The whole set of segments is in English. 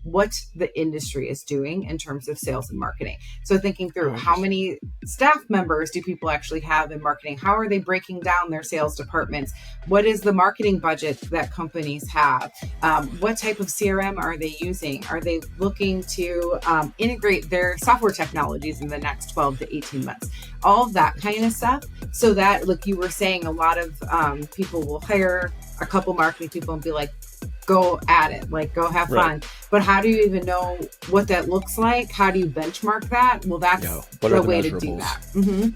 what the industry is doing in terms of sales and marketing. So thinking through how many staff members do people actually have in marketing? How are they breaking down their sales departments? What is the marketing budget that companies have? What type of CRM are they using? Are they looking to integrate their software technologies in the next 12 to 18 months? All of that kind of stuff. So that, like you were saying, a lot of people will hire a couple marketing people and be like, go at it, like go have fun. But how do you even know what that looks like? How do you benchmark that? Well, that's the way to do that.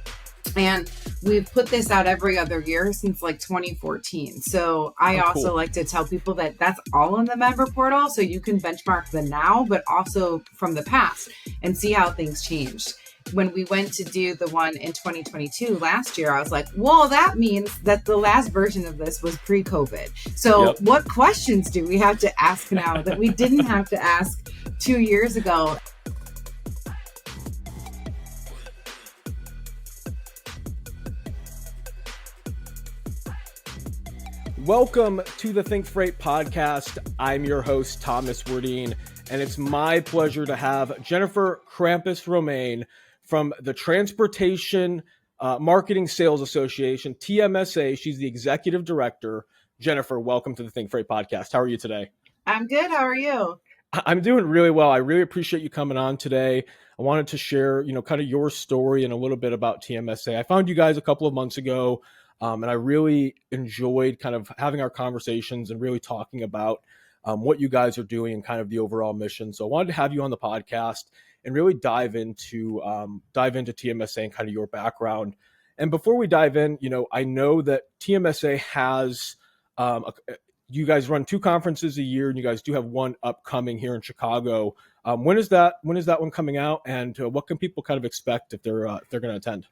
And we've put this out every other year since like 2014. So I also like to tell people that that's all in the member portal. So you can benchmark the now, but also from the past and see how things changed. When we went to do the one in 2022 last year, I was like, well, that means that the last version of this was pre-COVID. So what questions do we have to ask now that we didn't have to ask 2 years ago? Welcome to the ThinkFreight podcast. I'm your host, Thomas Wardeen, and it's my pleasure to have Jennifer Karpus-Romain from the Transportation Marketing Sales Association, TMSA. She's the Executive Director. Jennifer, welcome to the ThinkFreight podcast. How are you today? I'm good. How are you? I'm doing really well. I really appreciate you coming on today. I wanted to share, kind of your story and a little bit about TMSA. I found you guys a couple of months ago, and I really enjoyed kind of having our conversations and really talking about what you guys are doing and kind of the overall mission. So I wanted to have you on the podcast and really dive into TMSA and kind of your background. And before we dive in, I know that TMSA has, you guys run 2 conferences a year, and you guys do have one upcoming here in Chicago. When is that one coming out, and what can people kind of expect if they're going to attend?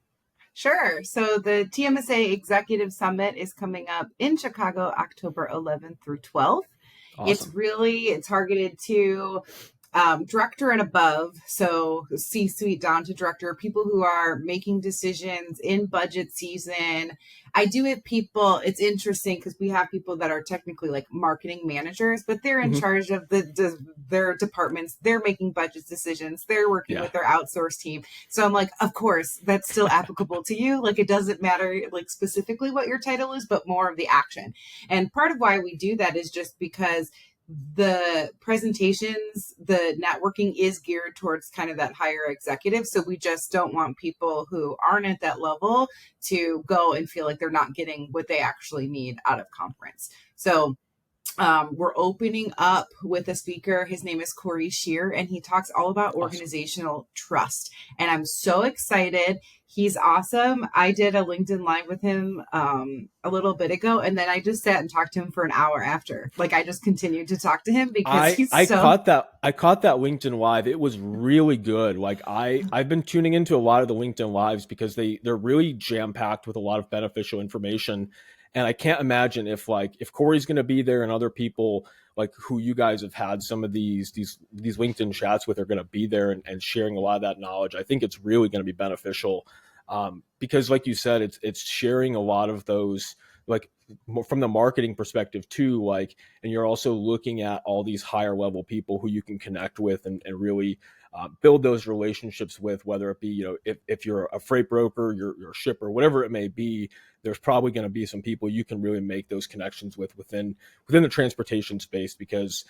Sure. So the TMSA Executive Summit is coming up in Chicago, October 11th through 12th. Awesome. It's targeted to director and above, so C-suite down to director, people who are making decisions in budget season. I do have people, it's interesting because we have people that are technically like marketing managers, but they're in charge of their departments. They're making budget decisions. They're working with their outsourced team. So I'm like, of course, that's still applicable to you. Like, it doesn't matter like specifically what your title is, but more of the action. And part of why we do that is just because the presentations, the networking is geared towards kind of that higher executive. So we just don't want people who aren't at that level to go and feel like they're not getting what they actually need out of conference. So we're opening up with a speaker. His name is Corey Shear, and he talks all about organizational trust. And I'm so excited. He's awesome. I did a LinkedIn Live with him a little bit ago, and then I just sat and talked to him for an hour after. Like, I just continued to talk to him because I caught that LinkedIn Live. It was really good. Like, I've been tuning into a lot of the LinkedIn Lives because they're really jam-packed with a lot of beneficial information. And I can't imagine if Corey's going to be there and other people like who you guys have had some of these LinkedIn chats with are going to be there and sharing a lot of that knowledge. I think it's really going to be beneficial because, like you said, it's sharing a lot of those, like from the marketing perspective too, like, and you're also looking at all these higher level people who you can connect with and really build those relationships with, whether it be, if you're a freight broker, you're a shipper, whatever it may be. There's probably going to be some people you can really make those connections with within the transportation space, because,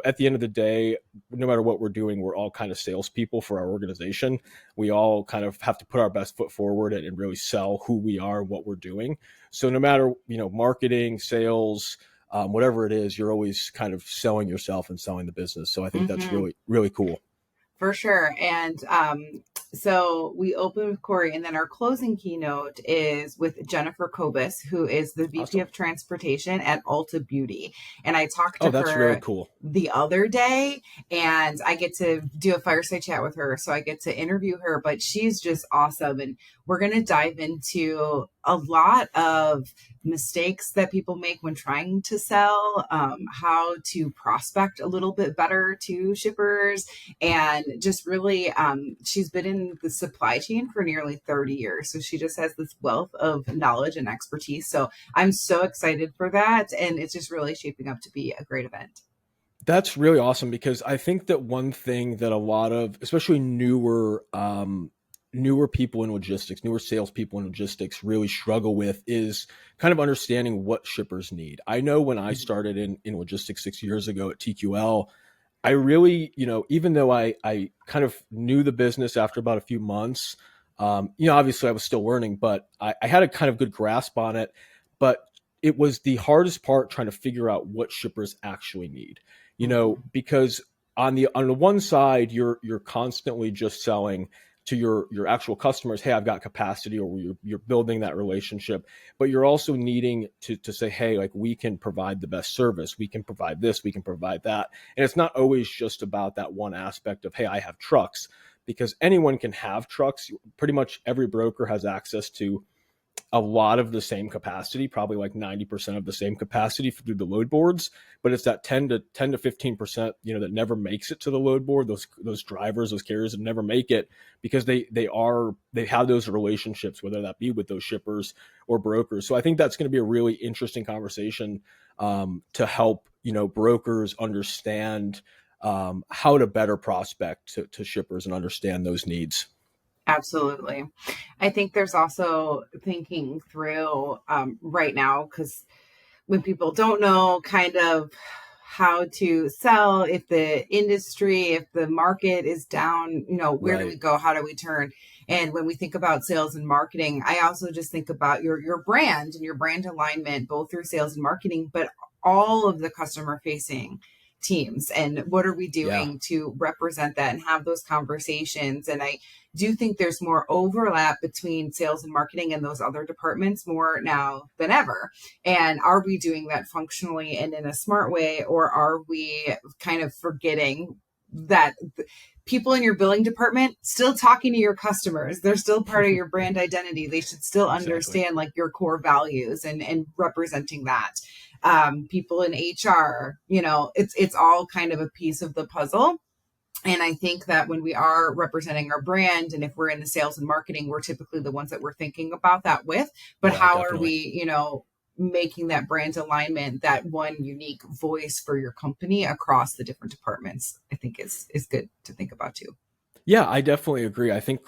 at the end of the day, no matter what we're doing, we're all kind of salespeople for our organization. We all kind of have to put our best foot forward and really sell who we are and what we're doing. So no matter, marketing, sales, whatever it is, you're always kind of selling yourself and selling the business. So I think that's really, really cool. For sure. And so we open with Corey, and then our closing keynote is with Jennifer Karpus, who is the VP of Transportation at Ulta Beauty. And I talked to her really cool. The other day, and I get to do a fireside chat with her. So I get to interview her, but she's just awesome. And we're going to dive into a lot of mistakes that people make when trying to sell, how to prospect a little bit better to shippers, and just really, she's been in the supply chain for nearly 30 years. So she just has this wealth of knowledge and expertise. So I'm so excited for that. And it's just really shaping up to be a great event. That's really awesome because I think that one thing that a lot of, especially newer people in logistics, newer salespeople in logistics really struggle with is kind of understanding what shippers need. I know when I started in logistics 6 years ago at TQL, I really, even though I kind of knew the business after about a few months, obviously I was still learning, but I had a kind of good grasp on it. But it was the hardest part trying to figure out what shippers actually need, Mhm. because on the one side, you're constantly just selling to your actual customers, hey, I've got capacity, or you're building that relationship, but you're also needing to say, hey, like we can provide the best service, we can provide this, we can provide that. And it's not always just about that one aspect of, hey, I have trucks, because anyone can have trucks. Pretty much every broker has access to a lot of the same capacity, probably like 90% of the same capacity through the load boards, but it's that 10 to 15%, that never makes it to the load board. Those drivers, those carriers that never make it because they have those relationships, whether that be with those shippers or brokers. So I think that's going to be a really interesting conversation, to help, brokers understand, how to better prospect to shippers and understand those needs. Absolutely. I think there's also thinking through right now, because when people don't know kind of how to sell, if the industry, if the market is down, where do we Right. go? How do we turn? And when we think about sales and marketing, I also just think about your brand and your brand alignment, both through sales and marketing, but all of the customer facing teams, and what are we Yeah. doing to represent that and have those conversations. And I do think there's more overlap between sales and marketing and those other departments more now than ever. And are we doing that functionally and in a smart way, or are we kind of forgetting that people in your billing department still talking to your customers? They're still part of your brand identity. They should still Exactly. understand like your core values and representing that. People in HR, it's all kind of a piece of the puzzle. And I think that when we are representing our brand, and if we're in the sales and marketing, we're typically the ones that we're thinking about that with. But Yeah, how are definitely. we, making that brand alignment, that one unique voice for your company across the different departments, I think is good to think about too. Yeah, I definitely agree. I think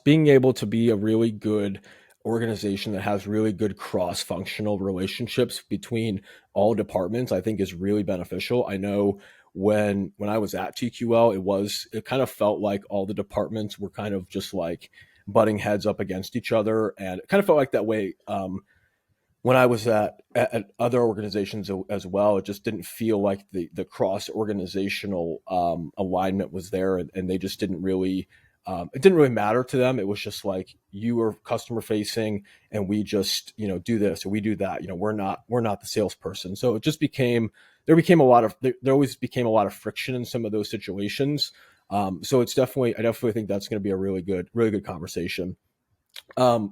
being able to be a really good organization that has really good cross-functional relationships between all departments, I think is really beneficial. I know when I was at TQL, it kind of felt like all the departments were kind of just like butting heads up against each other, and it kind of felt like that way. When I was at other organizations as well, it just didn't feel like the cross organizational, alignment was there, and they just didn't really. It didn't really matter to them. It was just like you were customer facing, and we just do this or we do that. We're not the salesperson. So it just became there always became a lot of friction in some of those situations. So I definitely think that's going to be a really good conversation.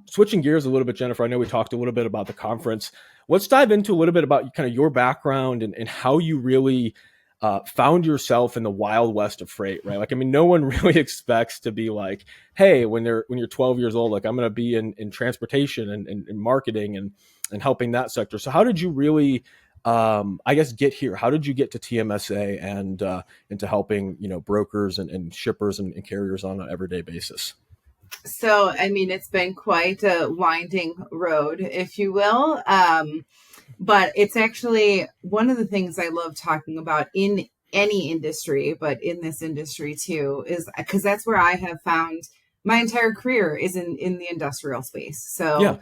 Switching gears a little bit, Jennifer, I know we talked a little bit about the conference. Let's dive into a little bit about kind of your background and how you really, found yourself in the wild west of freight, right? Like, I mean, no one really expects to be like, hey, when you're 12 years old, like I'm going to be in transportation and marketing and helping that sector. So how did you really, I guess, get here? How did you get to TMSA and into helping, brokers and shippers and carriers on an everyday basis? So, I mean, it's been quite a winding road, if you will. But it's actually one of the things I love talking about in any industry, but in this industry too, is because that's where I have found my entire career is in the industrial space. Yeah.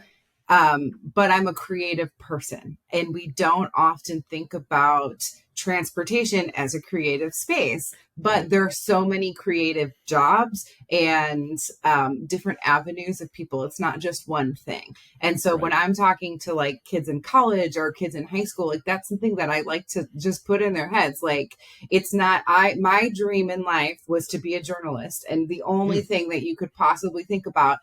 So but I'm a creative person, and we don't often think about transportation as a creative space. But Right. there are so many creative jobs and different avenues of people. It's not just one thing. And so when Right. I'm talking to like kids in college or kids in high school, like that's something that I like to just put in their heads. Like it's not my dream in life was to be a journalist, and the only Mm. thing that you could possibly think about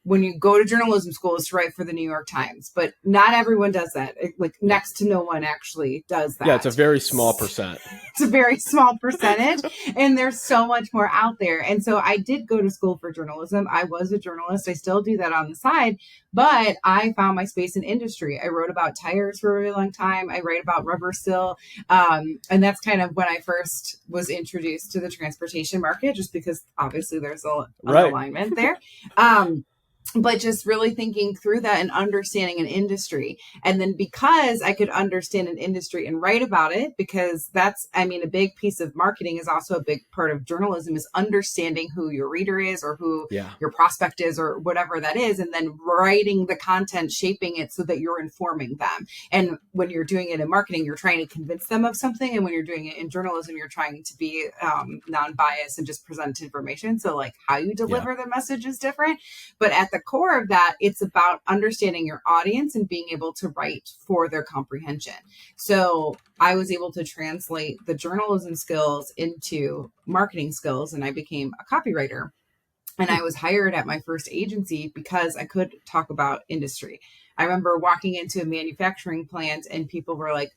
when you go to journalism school is to write for the New York Times, but not everyone does that. Like next to no one actually does that. Yeah, it's a very small percent. It's a very small percentage, and there's so much more out there. And so I did go to school for journalism. I was a journalist. I still do that on the side, but I found my space in industry. I wrote about tires for a really long time. I write about rubber still. And that's kind of when I first was introduced to the transportation market, just because obviously there's an alignment there. But just really thinking through that and understanding an industry. And then because I could understand an industry and write about it, because that's, I mean, a big piece of marketing is also a big part of journalism, is understanding who your reader is or who your prospect is or whatever that is. And then writing the content, shaping it so that you're informing them. And when you're doing it in marketing, you're trying to convince them of something. And when you're doing it in journalism, you're trying to be non-biased and just present information. So like how you deliver the message is different. But at the core of that, it's about understanding your audience and being able to write for their comprehension. So I was able to translate the journalism skills into marketing skills, and I became a copywriter. And I was hired at my first agency because I could talk about industry. I remember walking into a manufacturing plant and people were like,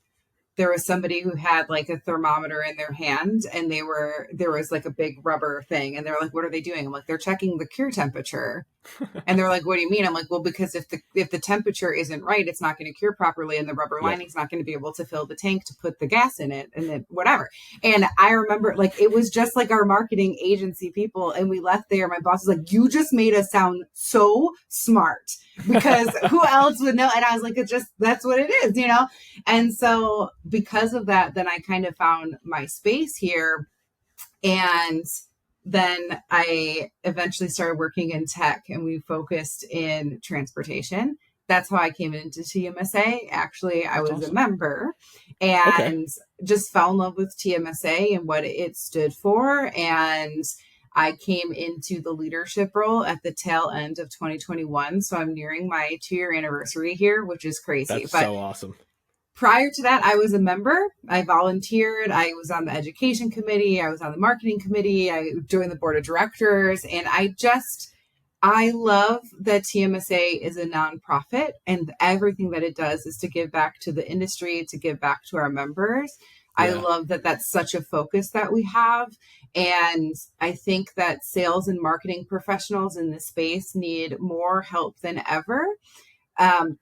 there was somebody who had like a thermometer in their hand, and there was like a big rubber thing, and they're like, what are they doing? I'm like, they're checking the cure temperature. And they're like, what do you mean? I'm like, well, because if the temperature isn't right, it's not going to cure properly, and the rubber lining's not going to be able to fill the tank to put the gas in it, and then whatever. And I remember like it was just like our marketing agency people, and we left there. My boss was like, you just made us sound so smart, because who else would know? And I was like, that's what it is, you know? And so because of that, then I kind of found my space here. And then I eventually started working in tech, and we focused in transportation. That's how I came into TMSA. Actually, I was a member and just fell in love with TMSA and what it stood for. And I came into the leadership role at the tail end of 2021. So I'm nearing my 2-year anniversary here, which is crazy. That's so awesome. Prior to that, I was a member. I volunteered. I was on the education committee. I was on the marketing committee. I joined the board of directors. And I love that TMSA is a nonprofit, and everything that it does is to give back to the industry, to give back to our members. Yeah. I love that that's such a focus that we have. And I think that sales and marketing professionals in this space need more help than ever.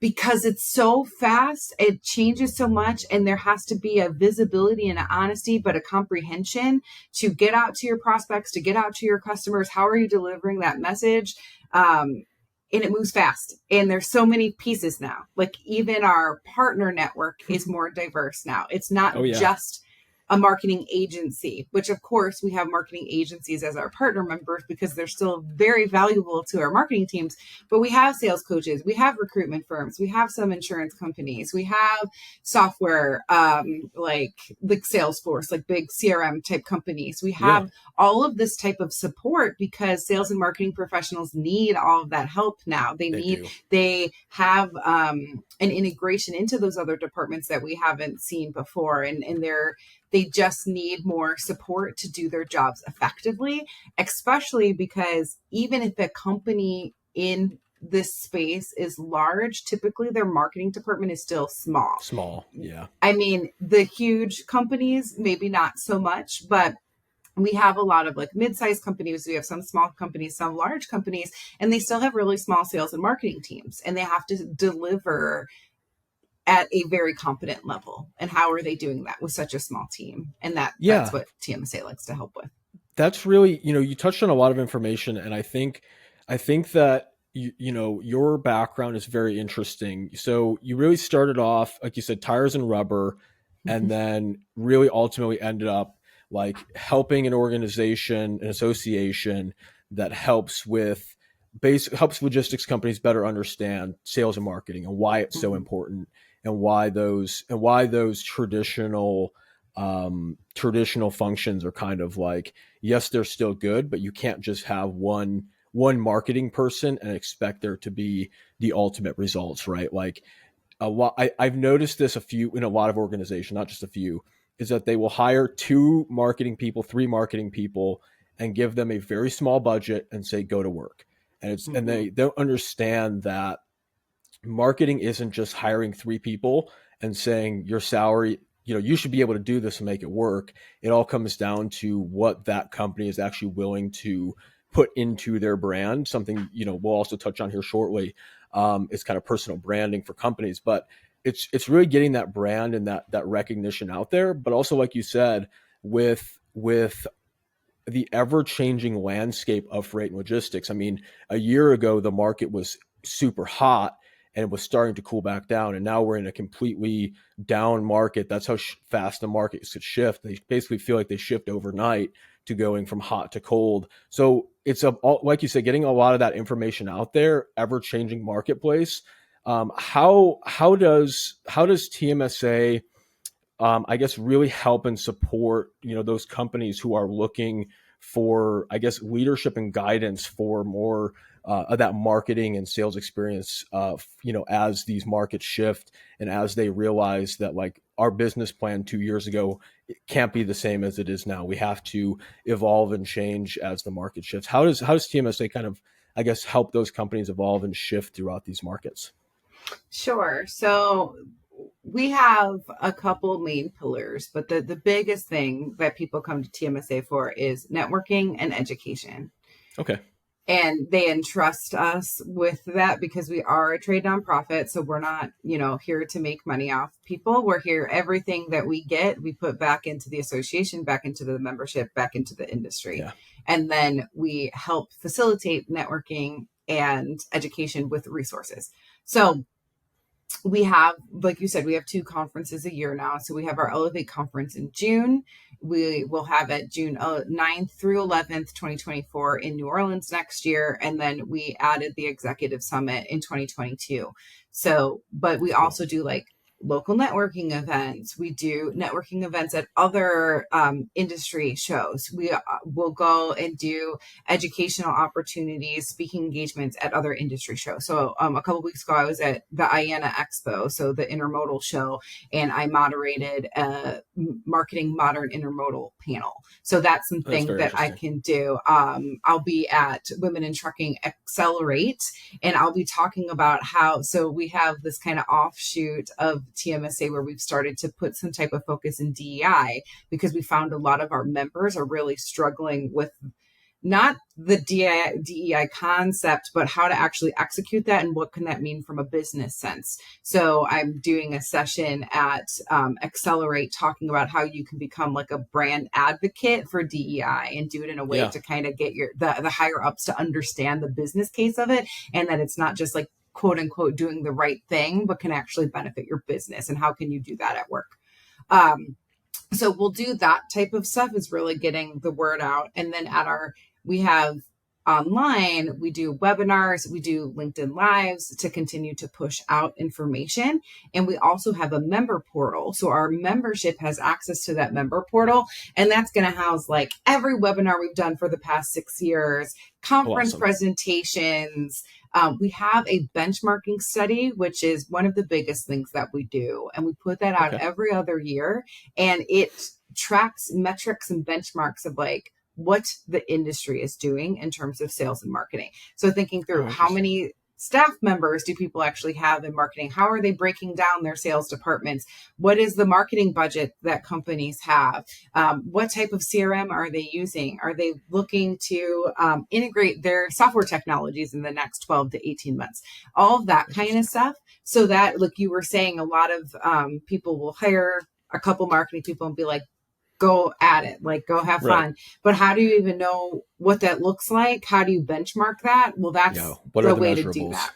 Because it's so fast, it changes so much, and there has to be a visibility and an honesty, but a comprehension to get out to your prospects, to get out to your customers. How are you delivering that message? And it moves fast, and there's so many pieces now. Like even our partner network is more diverse now. It's not just a marketing agency, which of course we have marketing agencies as our partner members because they're still very valuable to our marketing teams, but we have sales coaches, we have recruitment firms, we have some insurance companies, we have software, like Salesforce, like big CRM type companies. We have all of this type of support because sales and marketing professionals need all of that help now. They have an integration into those other departments that we haven't seen before. And they just need more support to do their jobs effectively, especially because even if a company in this space is large, typically their marketing department is still small. Yeah. I mean, the huge companies, maybe not so much, but we have a lot of like mid-sized companies. We have some small companies, some large companies, and they still have really small sales and marketing teams, and they have to deliver at a very competent level. And how are they doing that with such a small team? And that's what TMSA likes to help with. That's really, you touched on a lot of information, and I think that your background is very interesting. So you really started off, like you said, tires and rubber, and then really ultimately ended up like helping an organization, an association that helps logistics companies better understand sales and marketing and why it's so important, and why those traditional functions are kind of like, yes, they're still good, but you can't just have one marketing person and expect there to be the ultimate results, right? Like I've noticed this in a lot of organizations, not just a few, is that they will hire 2 marketing people, 3 marketing people, and give them a very small budget and say, go to work. and they don't understand that marketing isn't just hiring 3 people and saying your salary, you should be able to do this and make it work. It all comes down to what that company is actually willing to put into their brand. Something, we'll also touch on here shortly. It's kind of personal branding for companies, but it's really getting that brand and that recognition out there. But also, like you said, with the ever-changing landscape of freight and logistics. I mean, a year ago, the market was super hot and it was starting to cool back down. And now we're in a completely down market. That's how fast the market could shift. They basically feel like they shift overnight to going from hot to cold. So it's like you said, getting a lot of that information out there, ever-changing marketplace. How does TMSA I guess really help and support, those companies who are looking for, I guess, leadership and guidance for more of that marketing and sales experience, as these markets shift and as they realize that like our business plan 2 years ago, it can't be the same as it is now. We have to evolve and change as the market shifts. How does TMSA kind of, I guess, help those companies evolve and shift throughout these markets? Sure. So we have a couple main pillars, but the biggest thing that people come to TMSA for is networking and education. Okay. And they entrust us with that because we are a trade nonprofit. So we're not, here to make money off people. We're here, everything that we get, we put back into the association, back into the membership, back into the industry. Yeah. And then we help facilitate networking and education with resources. So we have, like you said, we have 2 conferences a year now. So we have our Elevate conference in June. We will have it June 9th through 11th, 2024 in New Orleans next year. And then we added the Executive Summit in 2022. So, but we also do like local networking events. We do networking events at other industry shows. We will go and do educational opportunities, speaking engagements at other industry shows. So a couple of weeks ago, I was at the IANA Expo, so the intermodal show, and I moderated a marketing modern intermodal panel. So that's something that I can do. I'll be at Women in Trucking Accelerate, and I'll be talking about how, so we have this kind of offshoot of TMSA where we've started to put some type of focus in DEI because we found a lot of our members are really struggling with not the DEI concept, but how to actually execute that and what can that mean from a business sense. So I'm doing a session at Accelerate talking about how you can become like a brand advocate for DEI and do it in a way to kind of get the higher ups to understand the business case of it, and that it's not just like quote unquote doing the right thing, but can actually benefit your business. And how can you do that at work? So we'll do that type of stuff, is really getting the word out. And then we have online, we do webinars, we do LinkedIn Lives to continue to push out information. And we also have a member portal. So our membership has access to that member portal. And that's going to house like every webinar we've done for the past 6 years, conference presentations. We have a benchmarking study, which is one of the biggest things that we do. And we put that out every other year. And it tracks metrics and benchmarks of like what the industry is doing in terms of sales and marketing. So thinking through how many staff members do people actually have in marketing? How are they breaking down their sales departments? What is the marketing budget that companies have? What type of CRM are they using? Are they looking to integrate their software technologies in the next 12 to 18 months? All of that kind of stuff. So that, like you were saying, a lot of people will hire a couple marketing people and be like, go at it, like go have fun. But how do you even know what that looks like? How do you benchmark that? Well, that's the way to do that.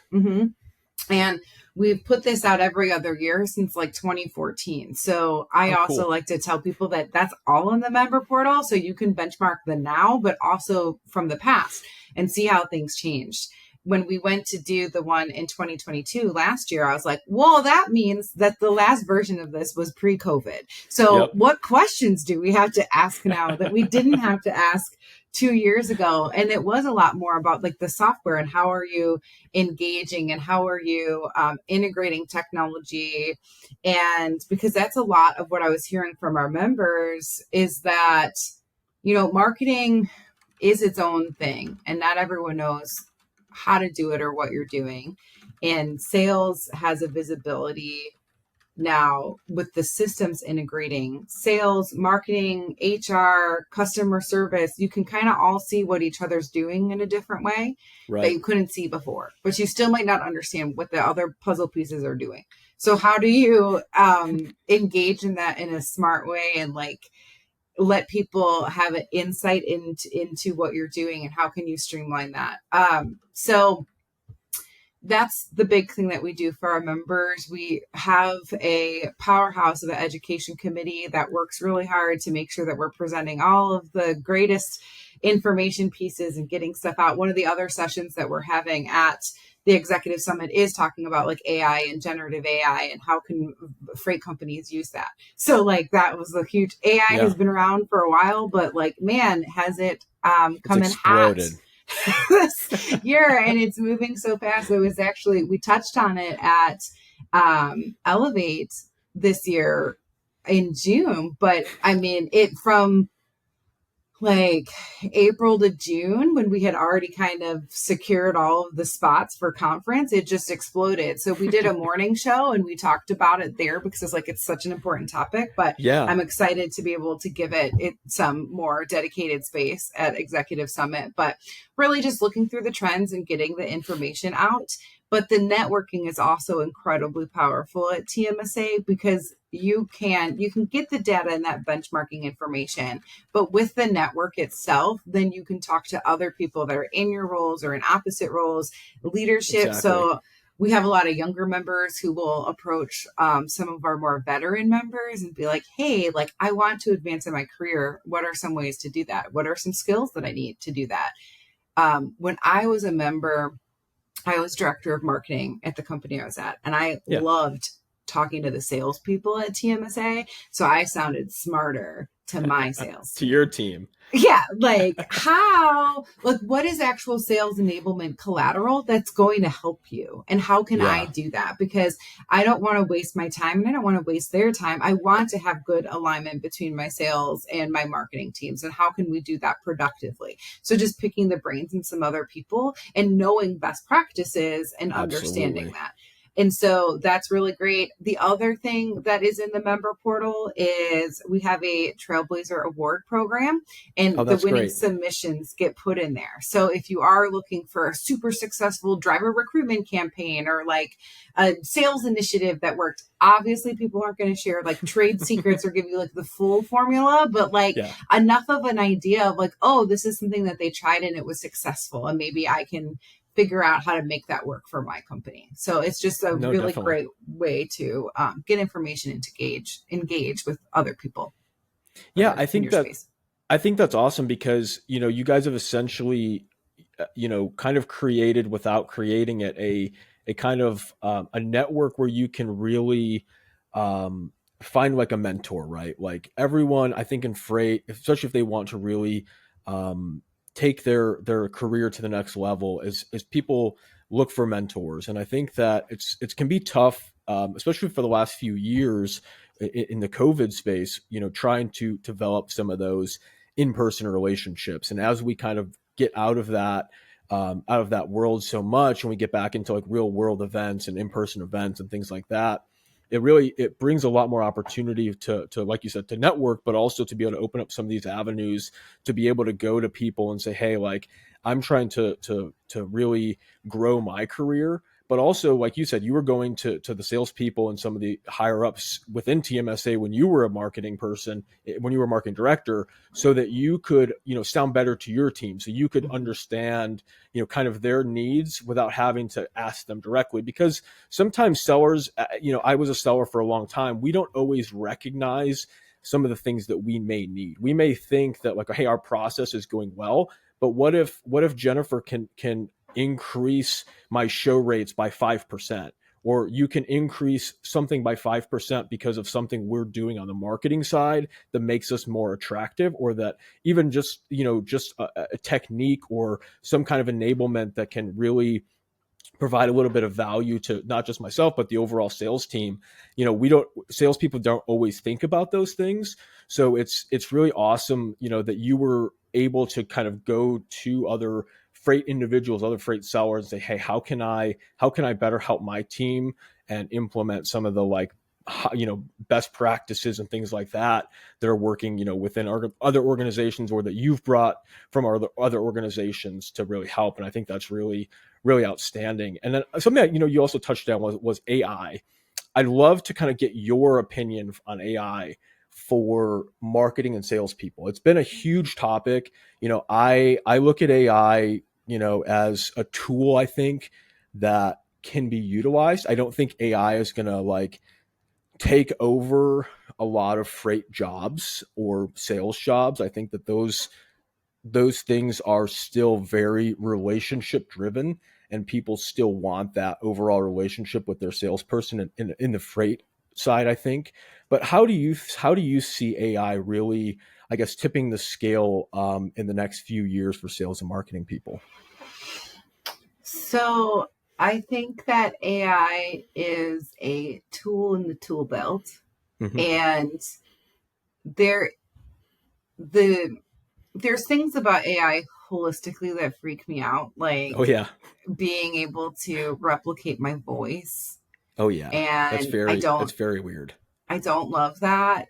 And we've put this out every other year since like 2014. So I also like to tell people that that's all in the member portal. So you can benchmark the now, but also from the past and see how things changed. When we went to do the one in 2022 last year, I was like, well, that means that the last version of this was pre-COVID. So what questions do we have to ask now that we didn't have to ask 2 years ago? And it was a lot more about like the software and how are you engaging and how are you integrating technology? And because that's a lot of what I was hearing from our members is that, marketing is its own thing and not everyone knows how to do it or what you're doing. And sales has a visibility now with the systems integrating sales, marketing, HR, customer service. You can kind of all see what each other's doing in a different way that Right. you couldn't see before, but you still might not understand what the other puzzle pieces are doing. So how do you engage in that in a smart way and like let people have an insight into what you're doing, and how can you streamline that? So that's the big thing that we do for our members. We have a powerhouse of an education committee that works really hard to make sure that we're presenting all of the greatest information pieces and getting stuff out. One of the other sessions that we're having at the Executive Summit is talking about like AI and generative AI and how can freight companies use that. So like that was a huge, AI has been around for a while, but like, man, has it come in hot this year, and it's moving so fast. It was actually, we touched on it at Elevate this year in June, but I mean, it from like April to June, when we had already kind of secured all of the spots for conference, it just exploded. So we did a morning show and we talked about it there because it's like, it's such an important topic, but I'm excited to be able to give it some more dedicated space at Executive Summit, but really just looking through the trends and getting the information out. But the networking is also incredibly powerful at TMSA because you can get the data and that benchmarking information, but with the network itself, then you can talk to other people that are in your roles or in opposite roles, leadership. Exactly. So we have a lot of younger members who will approach some of our more veteran members and be like, hey, like I want to advance in my career. What are some ways to do that? What are some skills that I need to do that? When I was a member, I was director of marketing at the company I was at, and I loved talking to the salespeople at TMSA. So I sounded smarter to my sales to your team. Yeah, like what is actual sales enablement collateral that's going to help you? And how can I do that? Because I don't want to waste my time and I don't want to waste their time. I want to have good alignment between my sales and my marketing teams. And how can we do that productively? So just picking the brains in some other people and knowing best practices and understanding that. And so that's really great. The other thing that is in the member portal is we have a Trailblazer Award program, and the winning submissions get put in there. So if you are looking for a super successful driver recruitment campaign or like a sales initiative that worked, obviously people aren't going to share like trade secrets or give you like the full formula, but like enough of an idea of like, oh, this is something that they tried and it was successful, and maybe I can figure out how to make that work for my company. So it's just a really great way to get information and to engage with other people. Yeah, I think that's awesome because, you know, you guys have essentially, you know, kind of created without creating it, a kind of a network where you can really find like a mentor, right? Like everyone, I think in freight, especially if they want to really take their career to the next level, as people look for mentors. And I think that it can be tough, especially for the last few years in the COVID space, you know, trying to develop some of those in-person relationships. And as we kind of get out of that world so much, and we get back into like real world events and in-person events and things like that, it brings a lot more opportunity to, like you said, to network, but also to be able to open up some of these avenues to be able to go to people and say, hey, like I'm trying to really grow my career. But also, like you said, you were going to the salespeople and some of the higher ups within TMSA when you were a marketing person, when you were a marketing director, so that you could, you know, sound better to your team. So you could understand, you know, kind of their needs without having to ask them directly. Because sometimes sellers, you know, I was a seller for a long time. We don't always recognize some of the things that we may need. We may think that like, hey, our process is going well, but what if Jennifer can increase my show rates by 5%, or you can increase something by 5% because of something we're doing on the marketing side that makes us more attractive, or that even just, you know, just a technique or some kind of enablement that can really provide a little bit of value to not just myself, but the overall sales team. You know, salespeople don't always think about those things. So it's really awesome, you know, that you were able to kind of go to other freight individuals, other freight sellers, and say, hey, how can I better help my team and implement some of the like, best practices and things like that are working, within other organizations, or that you've brought from other organizations to really help. And I think that's really, really outstanding. And then something that, you also touched on was AI. I'd love to kind of get your opinion on AI for marketing and salespeople. It's been a huge topic. I look at AI, as a tool, I think, that can be utilized. I don't think AI is going to like take over a lot of freight jobs or sales jobs. I think that those things are still very relationship driven, and people still want that overall relationship with their salesperson in the freight side, I think. But how do you see AI really, I guess, tipping the scale in the next few years for sales and marketing people? So I think that AI is a tool in the tool belt, Mm-hmm. and there there's things about AI holistically that freak me out, like Oh yeah. being able to replicate my voice. Oh yeah. That's And very weird. I don't love that,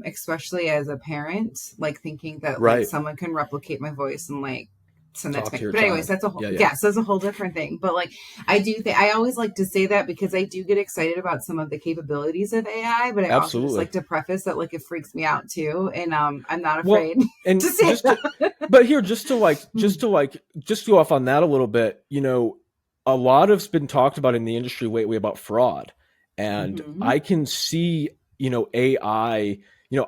especially as a parent, like thinking that like Right. someone can replicate my voice and like send that to Talk to me. your But anyways, child. that's a whole, Yeah, yeah. yes, that's a whole different thing. But like, I do think I always like to say that because I do get excited about some of the capabilities of AI, but I also just Absolutely. like to preface that like it freaks me out too, and I'm not Well, afraid and to say that. but here, just to go off on that a little bit, a lot has been talked about in the industry lately about fraud. And Mm-hmm. I can see, AI,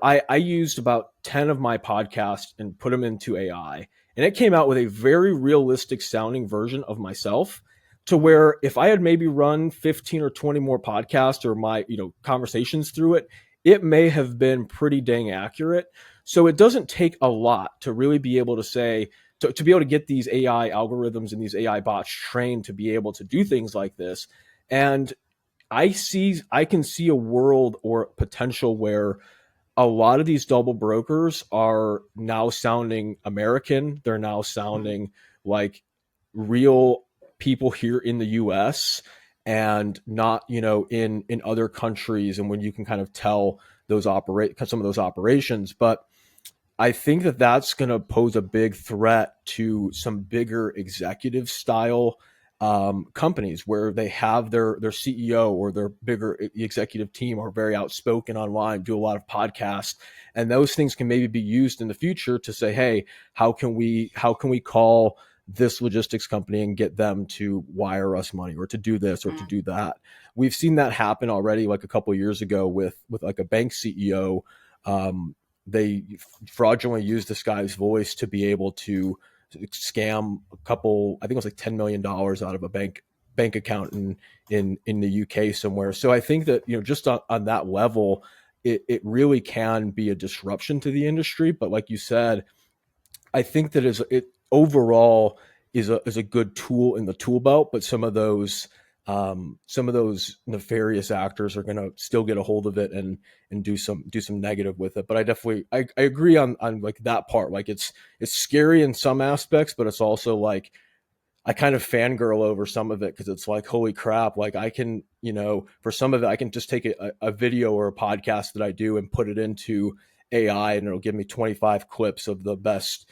I used about 10 of my podcasts and put them into AI, and it came out with a very realistic sounding version of myself, to where if I had maybe run 15 or 20 more podcasts or my, conversations through it, it may have been pretty dang accurate. So it doesn't take a lot to really be able to say, to be able to get these AI algorithms and these AI bots trained to be able to do things like this. And I can see a world or potential where a lot of these double brokers are now sounding American. They're now sounding like real people here in the US, and not, in other countries. And when you can kind of tell some of those operations. But I think that that's going to pose a big threat to some bigger executive style companies, where they have their CEO or their bigger executive team are very outspoken online, do a lot of podcasts, and those things can maybe be used in the future to say, hey, how can we call this logistics company and get them to wire us money, or to do this or to do that. We've seen that happen already, like a couple of years ago with like a bank CEO. They fraudulently used this guy's voice to be able to scam a couple, I think it was like $10 million out of a bank account in the UK somewhere. So I think that, just on that level, it really can be a disruption to the industry. But like you said, I think that it overall is a good tool in the tool belt, but some of those nefarious actors are going to still get a hold of it and do some negative with it. But I agree on like that part. Like it's scary in some aspects, but it's also like I kind of fangirl over some of it, because it's like, holy crap, like I can, for some of it, I can just take a video or a podcast that I do and put it into AI, and it'll give me 25 clips of the best,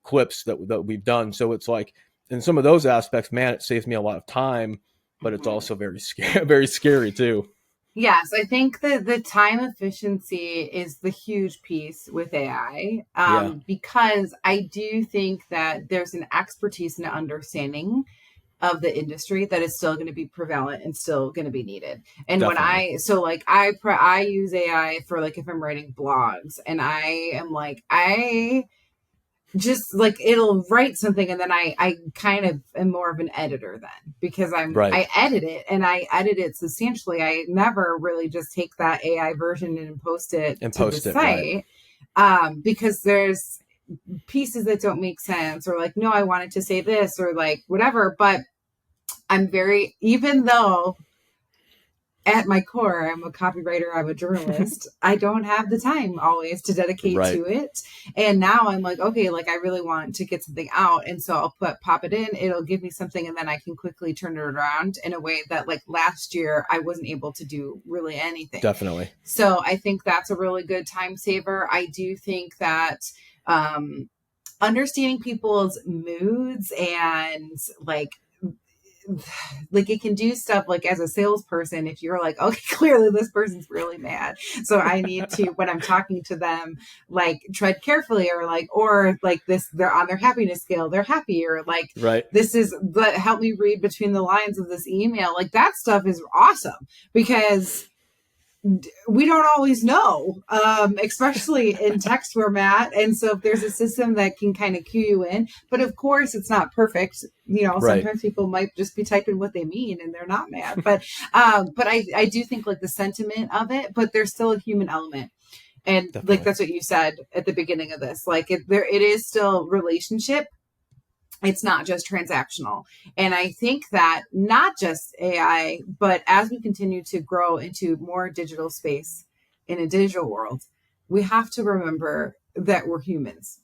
clips that we've done. So it's like, in some of those aspects, man, it saves me a lot of time, but it's Mm-hmm. also very scary, very scary too. Yes, I think that the time efficiency is the huge piece with AI, Yeah, because I do think that there's an expertise and an understanding of the industry that is still going to be prevalent and still going to be needed. And definitely. I use AI for like if I'm writing blogs, and I am like I just like it'll write something, and then I kind of am more of an editor then, because Right. I edit it, and I edit it substantially. I never really just take that AI version and post it And to the post it. Right. site, because there's pieces that don't make sense, or like, no, I wanted to say this, or like whatever. But I'm very, even though at my core, I'm a copywriter, I'm a journalist. I don't have the time always to dedicate Right. to it. And now I'm like, okay, like I really want to get something out. And so I'll pop it in, it'll give me something, and then I can quickly turn it around in a way that like last year I wasn't able to do really anything. Definitely. So I think that's a really good time saver. I do think that understanding people's moods and like it can do stuff like as a salesperson, if you're like, okay, clearly this person's really mad, so I need to, when I'm talking to them, like tread carefully, or like this, they're on their happiness scale, they're happy, or like Right. this is, but help me read between the lines of this email. Like that stuff is awesome because we don't always know, especially in text format. And so if there's a system that can kind of cue you in, but of course it's not perfect. You know, Right. sometimes people might just be typing what they mean and they're not mad. But I do think like the sentiment of it, but there's still a human element. And Definitely. like that's what you said at the beginning of this. Like it is still relationship. It's not just transactional. And I think that not just AI, but as we continue to grow into more digital space in a digital world, we have to remember that we're humans.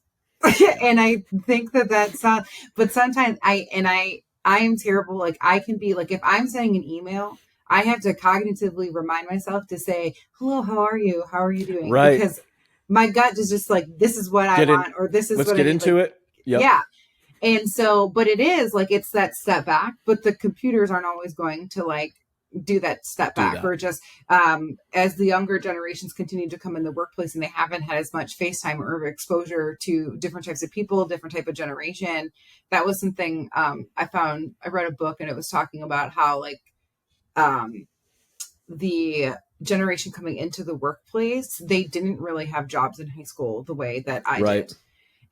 And I think that that's not, but sometimes I am terrible. Like I can be like, if I'm sending an email, I have to cognitively remind myself to say, hello, how are you? How are you doing? Right. Because my gut is just like, this is what I want, or this is let's what get I need. into like, it. Yep. Yeah. And so, but it is like, it's that step back, but the computers aren't always going to like do that step back, or just as the younger generations continue to come in the workplace and they haven't had as much FaceTime or exposure to different types of people, different type of generation. That was something I read a book and it was talking about how like the generation coming into the workplace, they didn't really have jobs in high school the way that I did.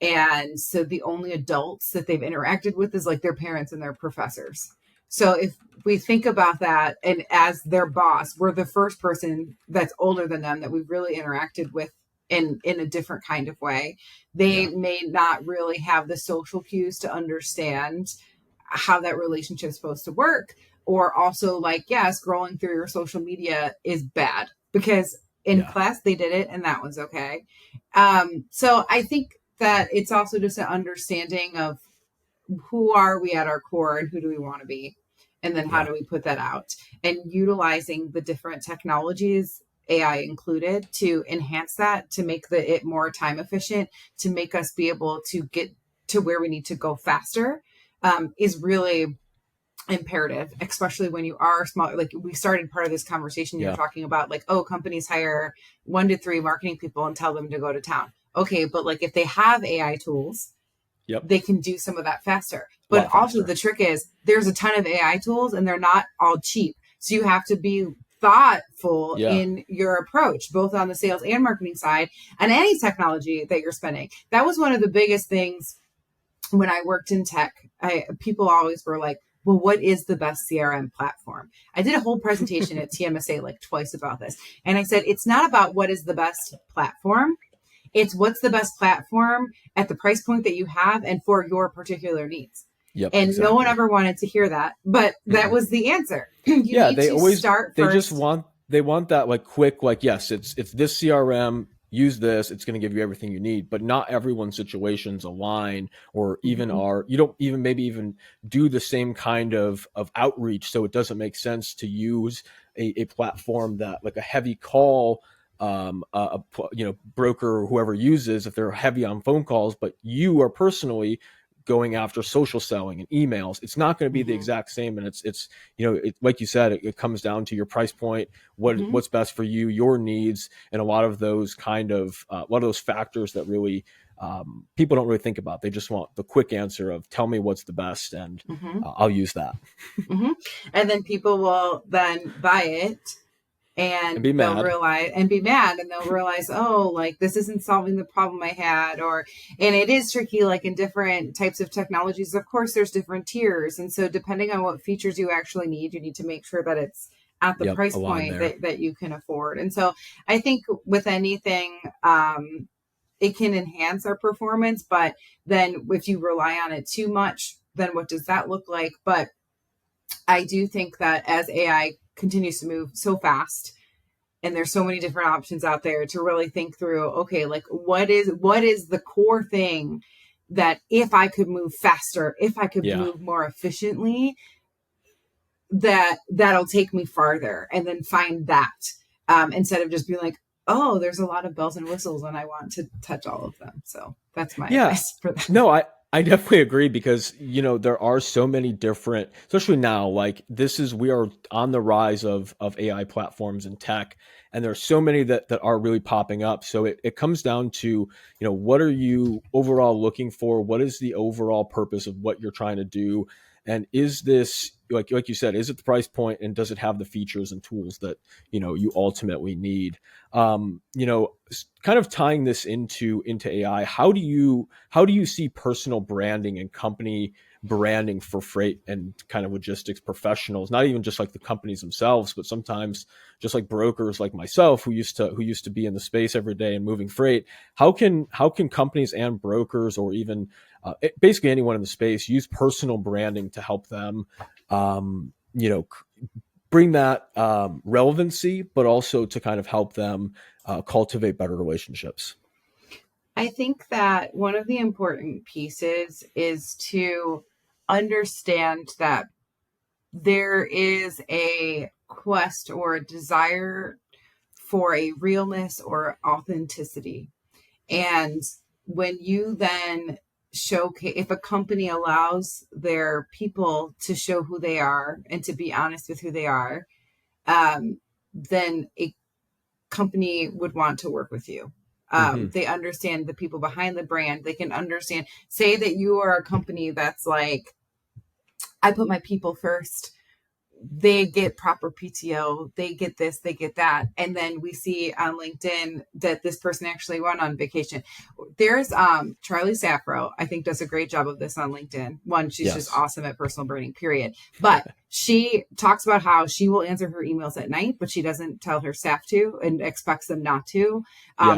And so the only adults that they've interacted with is like their parents and their professors. So if we think about that, and as their boss, we're the first person that's older than them that we've really interacted with in a different kind of way. They may not really have the social cues to understand how that relationship is supposed to work. Or also like, scrolling through your social media is bad because in class they did it and that was okay. So I think that it's also just an understanding of who are we at our core and who do we want to be, and then how do we put that out, and utilizing the different technologies, AI included, to enhance that, to make it more time efficient, to make us be able to get to where we need to go faster, is really imperative, especially when you are small. Like we started part of this conversation, you're talking about like, oh, companies hire 1 to 3 marketing people and tell them to go to town. Okay, but like if they have AI tools, they can do some of that faster. But also the trick is there's a ton of AI tools and they're not all cheap. So you have to be thoughtful in your approach, both on the sales and marketing side, and any technology that you're spending. That was one of the biggest things when I worked in tech. People always were like, well, what is the best CRM platform? I did a whole presentation at TMSA like twice about this. And I said, it's not about what is the best platform. It's what's the best platform at the price point that you have and for your particular needs. No one ever wanted to hear that, but that was the answer. They always start they first. just want that like quick, like, yes, it's this CRM, use this, it's going to give you everything you need. But not everyone's situations align, or even you don't even maybe even do the same kind of outreach. So it doesn't make sense to use a platform that like a heavy call broker or whoever uses, if they're heavy on phone calls, but you are personally going after social selling and emails, it's not going to be the exact same. And it's like you said, it comes down to your price point, what's best for you, your needs, and a lot of those factors that really people don't really think about. They just want the quick answer of tell me what's the best, and I'll use that. And then people will then buy it. And be they'll mad. And they'll realize, oh, like this isn't solving the problem I had. And it is tricky, like in different types of technologies, of course, there's different tiers. And so depending on what features you actually need, you need to make sure that it's at the price point that you can afford. And so I think with anything, it can enhance our performance, but then if you rely on it too much, then what does that look like? But I do think that as AI continues to move so fast, and there's so many different options out there, to really think through, okay, like what is the core thing that if I could move faster, if I could move more efficiently, that'll take me farther, and then find that, instead of just being like, oh, there's a lot of bells and whistles and I want to touch all of them. So that's my advice for that. No, I definitely agree, because, there are so many different, especially now, like we are on the rise of AI platforms and tech, and there are so many that are really popping up. So it comes down to, what are you overall looking for? What is the overall purpose of what you're trying to do? And is this, like you said, is it the price point, and does it have the features and tools that, you ultimately need? Kind of tying this into AI, how do you see personal branding and company branding for freight and kind of logistics professionals, not even just like the companies themselves, but sometimes just like brokers like myself who used to be in the space every day and moving freight? How can companies and brokers, or even basically anyone in the space, use personal branding to help them bring that relevancy, but also to kind of help them cultivate better relationships? I think that one of the important pieces is to understand that there is a quest or a desire for a realness or authenticity. And when you then showcase, if a company allows their people to show who they are and to be honest with who they are, then a company would want to work with you. They understand the people behind the brand. They can understand, say that you are a company that's like, I put my people first. They get proper PTO, they get this, they get that. And then we see on LinkedIn that this person actually went on vacation. There's Charlie Safro, I think, does a great job of this on LinkedIn. One, she's just awesome at personal branding, period. But she talks about how she will answer her emails at night, but she doesn't tell her staff to and expects them not to.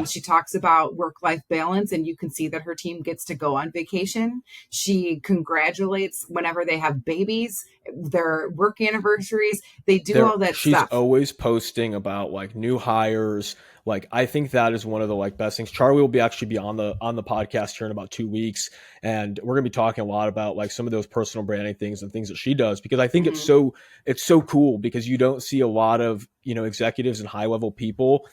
She talks about work-life balance, and you can see that her team gets to go on vacation. She congratulates whenever they have babies, their work anniversaries. They do all that she's stuff. She's always posting about like new hires. Like, I think that is one of the like best things. Charlie will actually be on the podcast here in about 2 weeks, and we're gonna be talking a lot about like some of those personal branding things and things that she does, because I think it's so cool, because you don't see a lot of executives and high level people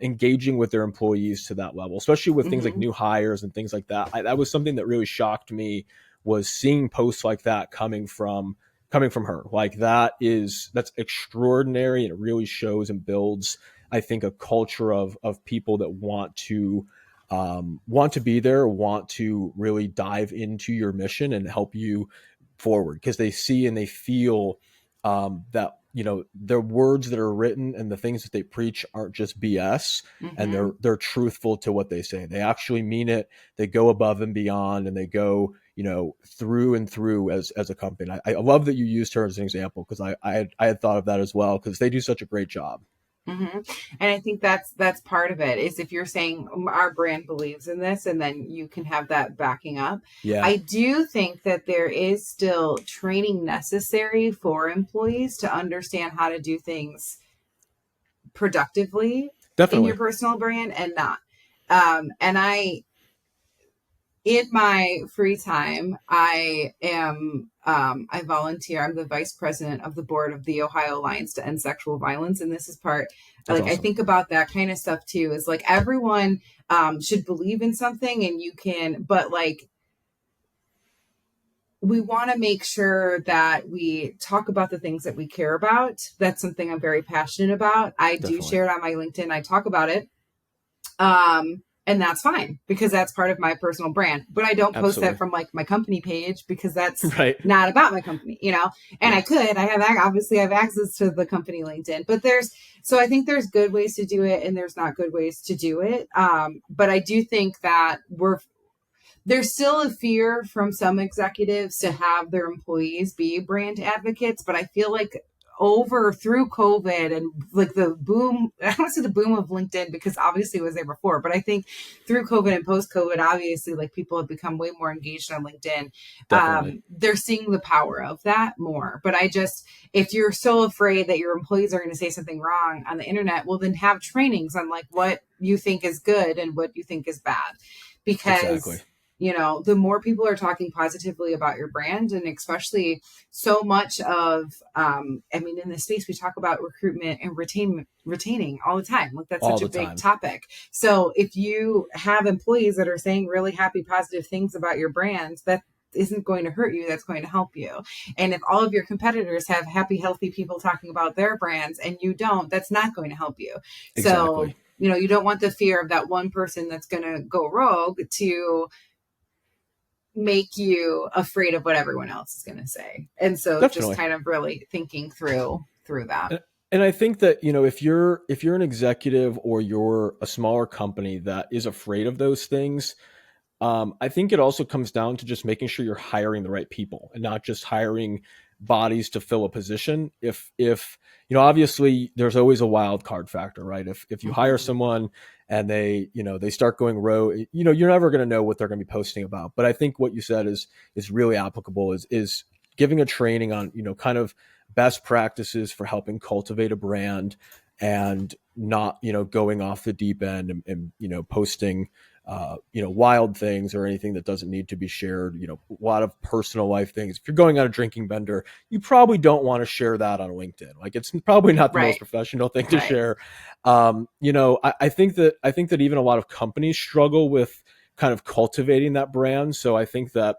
engaging with their employees to that level, especially with things like new hires and things like that. That was something that really shocked me, was seeing posts like that coming from her. Like, that's extraordinary, and it really shows and builds, I think, a culture of people that want to be there, want to really dive into your mission and help you forward, because they see and they feel that their words that are written and the things that they preach aren't just BS, and they're truthful to what they say. They actually mean it. They go above and beyond, and they go through and through as a company. I love that you used her as an example, because I had thought of that as well, because they do such a great job. And I think that's part of it, is if you're saying our brand believes in this, and then you can have that backing up. I do think that there is still training necessary for employees to understand how to do things productively in your personal brand, and not. And in my free time, I volunteer. I'm the vice president of the board of the Ohio Alliance to End Sexual Violence. And this is part, That's like, awesome. I think about that kind of stuff too, is like everyone should believe in something, and you can, but like, we want to make sure that we talk about the things that we care about. That's something I'm very passionate about. I do share it on my LinkedIn. I talk about it. And that's fine, because that's part of my personal brand. But I don't post that from like my company page, because that's not about my company, and I could, obviously I have access to the company LinkedIn, but so I think there's good ways to do it, and there's not good ways to do it. But I do think that there's still a fear from some executives to have their employees be brand advocates. But I feel like through COVID and like the boom, I don't want to say the boom of LinkedIn because obviously it was there before, but I think through COVID and post COVID, obviously like people have become way more engaged on LinkedIn. Definitely. They're seeing the power of that more. But if you're so afraid that your employees are going to say something wrong on the internet, well, then have trainings on like what you think is good and what you think is bad. Because Exactly. the more people are talking positively about your brand, and especially so much of, in this space, we talk about recruitment and retaining all the time. Like that's All such a the big time. topic. So if you have employees that are saying really happy, positive things about your brand, that isn't going to hurt you. That's going to help you. And if all of your competitors have happy, healthy people talking about their brands and you don't, that's not going to help you. Exactly. So, you don't want the fear of that one person that's going to go rogue to make you afraid of what everyone else is going to say. And so just Definitely. kind of really thinking through that. And I think that, if you're an executive or you're a smaller company that is afraid of those things, I think it also comes down to just making sure you're hiring the right people and not just hiring bodies to fill a position. If obviously there's always a wild card factor, right? If you hire someone and they start going rogue, you're never going to know what they're going to be posting about. But I think what you said is really applicable, is giving a training on, kind of best practices for helping cultivate a brand and not, going off the deep end and posting wild things or anything that doesn't need to be shared, a lot of personal life things. If you're going on a drinking bender, you probably don't want to share that on LinkedIn. Like it's probably not the most Right. professional thing to share. I think that even a lot of companies struggle with kind of cultivating that brand. So I think that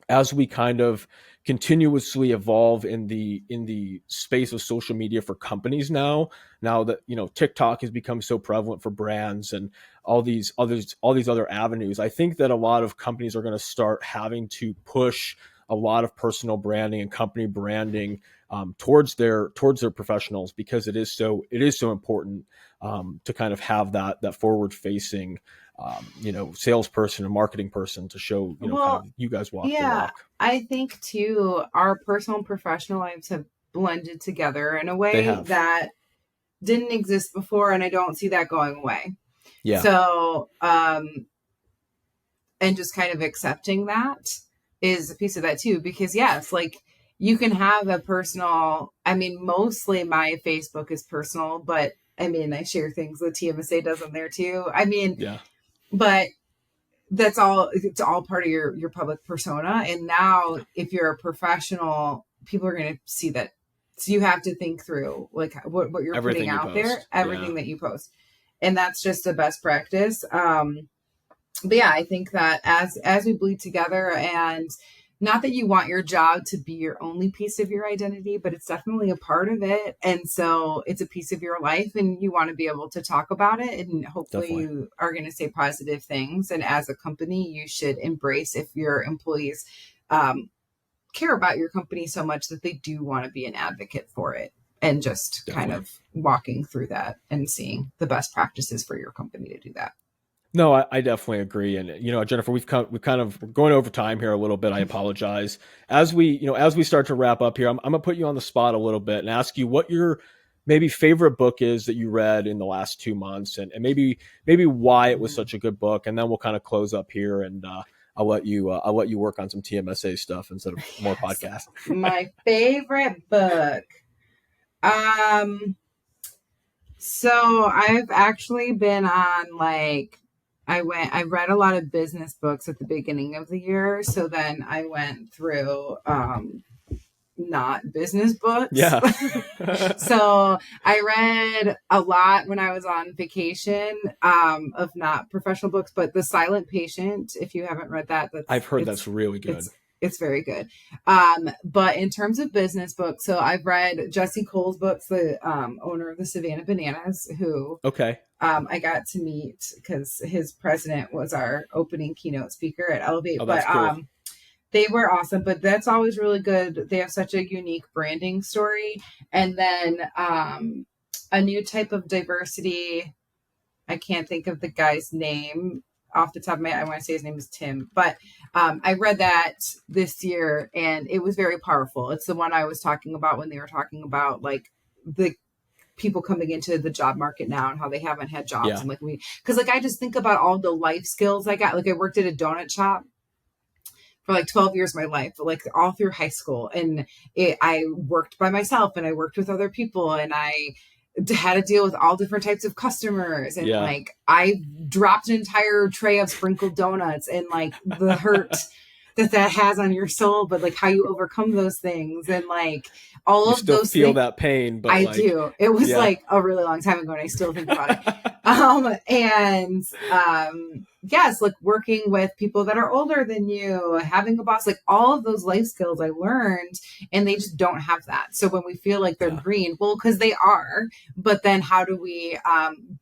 as we kind of continuously evolve in the space of social media for companies now that TikTok has become so prevalent for brands and all these other avenues, I think that a lot of companies are going to start having to push a lot of personal branding and company branding towards their professionals, because it is so important to kind of have that forward facing salesperson and marketing person to show, kind of you guys walk the Yeah, walk. I think too, our personal and professional lives have blended together in a They way have. that didn't exist before, and I don't see that going away. Yeah, So, and just kind of accepting that is a piece of that too, because yes, like you can have a personal, mostly my Facebook is personal, but I share things that TMSA does on there too. yeah, But it's all part of your public persona. And now if you're a professional, people are going to see that. So you have to think through like what you're putting everything you out there, post. Yeah, everything that you post. And that's just the best practice. But yeah, I think that as we bleed together, and not that you want your job to be your only piece of your identity, but it's definitely a part of it. And so it's a piece of your life and you want to be able to talk about it, and hopefully definitely. you are going to say positive things. And as a company, you should embrace if your employees care about your company so much that they do want to be an advocate for it, and just kind Definitely. of walking through that and seeing the best practices for your company to do that. No, I definitely agree. And Jennifer, we've kind of we're going over time here a little bit. I apologize. As we start to wrap up here, I'm gonna put you on the spot a little bit and ask you what your maybe favorite book is that you read in the last 2 months, and maybe why it was such a good book. And then we'll kind of close up here, and I'll let you work on some TMSA stuff instead of more Yes. podcasts. My favorite book. So I've actually been on like I read a lot of business books at the beginning of the year. So then I went through not business books. Yeah. So I read a lot when I was on vacation of not professional books, but The Silent Patient, if you haven't read that, I've heard that's really good. it's very good. But in terms of business books, so I've read Jesse Cole's books, the owner of the Savannah Bananas, who Okay. I got to meet because his president was our opening keynote speaker at Elevate. Oh, But that's cool. they were awesome. But that's always really good. They have such a unique branding story. And then a new type of diversity. I can't think of the guy's name. off the top of my head, I want to say his name is Tim, but I read that this year and it was very powerful. It's the one I was talking about when they were talking about like the people coming into the job market now and how they haven't had jobs. Yeah. And like because like I just think about all the life skills I got. Like I worked at a donut shop for like 12 years of my life, like all through high school. And I worked by myself and I worked with other people and I had to deal with all different types of customers. And like I dropped an entire tray of sprinkled donuts and like the hurt that has on your soul, but like how you overcome those things and like all of those feel things. That pain, but I do. It was like a really long time ago and I still think about it. Yes, like working with people that are older than you, having a boss, like all of those life skills I learned, and they just don't have that. So when we feel like they're green, well, because they are, but then how do we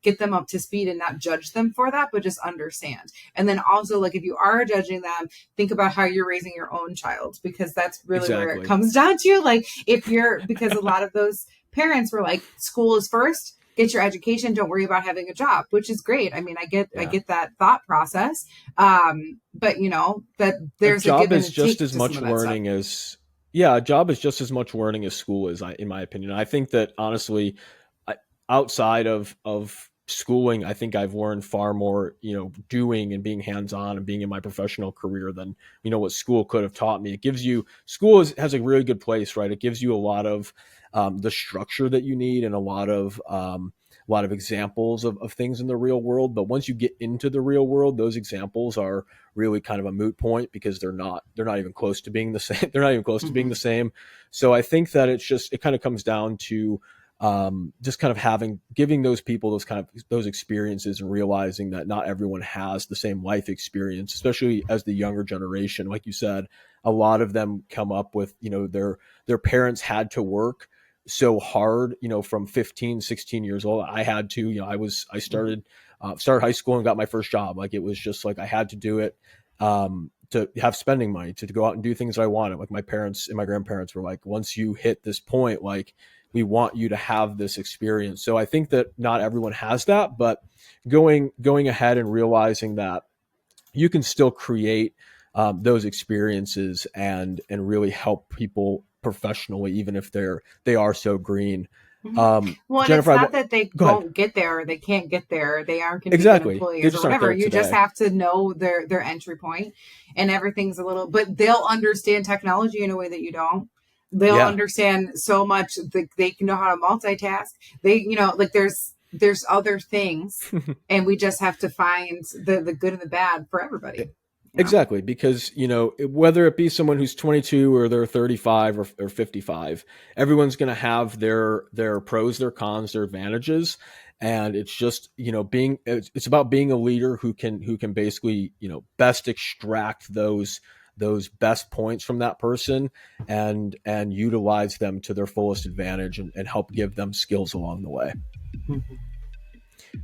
get them up to speed and not judge them for that, but just understand? And then also, like if you are judging them, think about how you're raising your own child, because that's really where it comes down to. Like if you're, because a lot of those parents were like, school is first. Get your education. Don't worry about having a job, which is great. I mean, I get that thought process. But you know, that there's a job is just as much learning as, a job is just as much learning as school is, in my opinion. I think that honestly, outside of schooling, I think I've learned far more, doing and being hands-on and being in my professional career than, what school could have taught me. It gives you, school has a really good place, right? It gives you a lot of the structure that you need and a lot of examples of things in the real world. But once you get into the real world, those examples are really kind of a moot point because they're not even close to being the same. They're not even close to being the same. So I think that it kind of comes down to just kind of giving those people those experiences and realizing that not everyone has the same life experience, especially as the younger generation. Like you said, a lot of them come up with, their parents had to work so hard, from 15, 16 years old. I had to, I started high school and got my first job. Like it was just like, I had to do it, to have spending money, to go out and do things that I wanted. Like my parents and my grandparents were like, once you hit this point, like we want you to have this experience. So I think that not everyone has that, but going ahead and realizing that you can still create those experiences and really help people professionally, even if they are so green. Well, Jennifer, it's not that they won't get there or they can't get there. They aren't going to be good employees or whatever. You just have to know their entry point, and everything's but they'll understand technology in a way that you don't. They'll understand so much. They can know how to multitask. They, like there's other things, and we just have to find the good and the bad for everybody. Exactly. Because, whether it be someone who's 22 or they're 35 or 55, everyone's going to have their pros, their cons, their advantages. And it's just, it's about being a leader who can basically, best extract those best points from that person and utilize them to their fullest advantage and help give them skills along the way.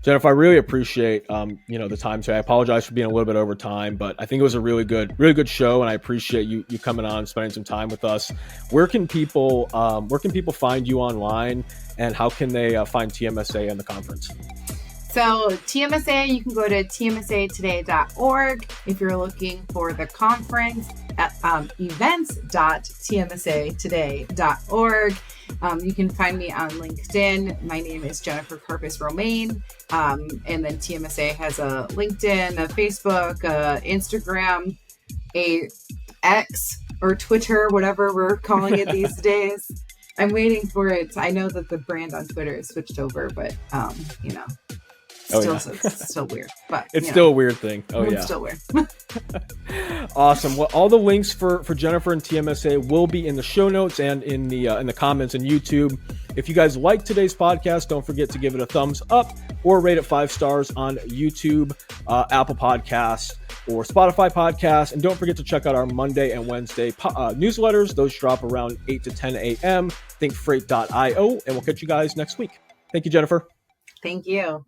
Jennifer, I really appreciate the time today. I apologize for being a little bit over time, but I think it was a really good show, and I appreciate you coming on and spending some time with us. Where can people find you online, and how can they find TMSA and the conference? So TMSA, you can go to tmsatoday.org if you're looking for the conference, events.tmsatoday.org. You can find me on LinkedIn. My name is Jennifer Karpus-Romain. And then TMSA has a LinkedIn, a Facebook, a Instagram, a X or Twitter, whatever we're calling it these days. I'm waiting for it. I know that the brand on Twitter is switched over, but it's still weird, but it's still a weird thing. It's still weird. Awesome. Well, all the links for Jennifer and TMSA will be in the show notes and in the comments on YouTube. If you guys like today's podcast, don't forget to give it a thumbs up or rate it 5 stars on YouTube, Apple Podcasts, or Spotify Podcasts. And don't forget to check out our Monday and Wednesday newsletters. Those drop around 8 to 10 a.m. ThinkFreight.io, and we'll catch you guys next week. Thank you, Jennifer. Thank you.